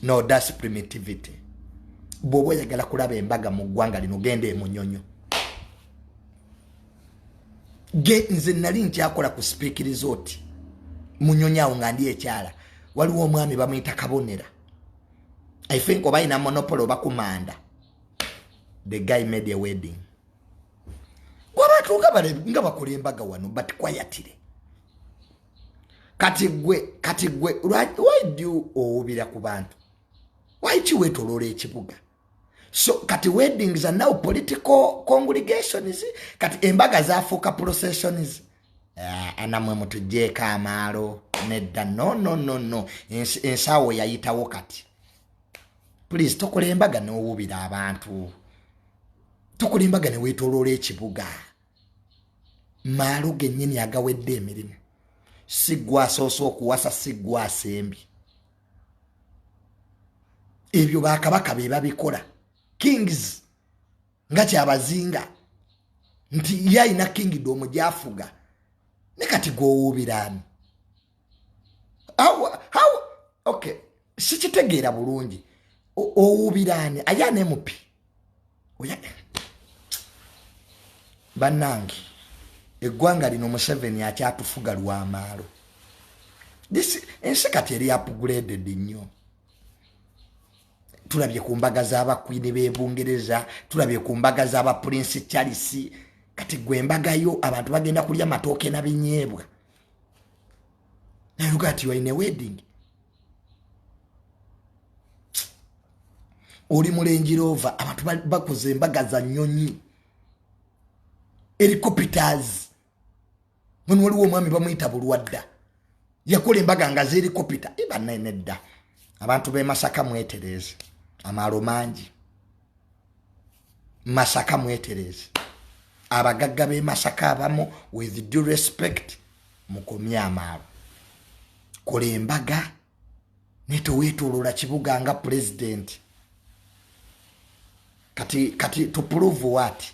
No, that's primitivity. Bobo yagala kulaba embaga mu ggwanga lino gende e Munyonyo. Nze nali nkyakola ku Speak Resort. Munyonyo awo nga ndi ekyala. Waliwo omwami bamuyita Kabonera. I think oba ina monopoly oba kumanda. The guy made a wedding. Kwabatu nga bakola embaga wano but quietly. Kati gwe why do you obira ku bantu? Why chiwetolole ekibuga? So kati weddings are now political congregations. Kati embaga zafuuka processions. Anamwe mutujeka amalo nedda no. Ensawo yayitawo kati. Please tokola embaga n'owubira abantu. Tokola embaga ne wetolole ekibuga. Malo gennyini agawedde emirimu. Sigwa soso okuwasa sigwa asembi. Ebyo bakabaka be babikola. Kings nga kyabazinga nti yayina kingdom gyafuga ne kati gowubirani. How okay, sikitegeera bulungi. Owubirani ayane mupi. Oya banangi eggwanga lino Museveni akyatufuga lw'amaalo. This ensikati eri upgraded nnyo. Tulabye ku mbaga z'abakwini b'Ebungereza, tulabye ku mbaga z'aba Prince Charles. Kati gwe embaga yo abantu bagenda kulya matooke na binyeebwa. Now you got you in a wedding. Oli mu Range Rover abantu bakoze embaga za nnyonyi. Helicopters. Muno waliwo omwami bamuyita Bulwadda. Yakola embaga nga z'helicopter. Iba nedda. Abantu be Masaka mwetereze. Amalo mangi. Masaka mwetereze. Abagagga be Masaka abamu with due respect mukomya amalo. Kola embaga netowetolola kibuga nga president. Kati to prove what?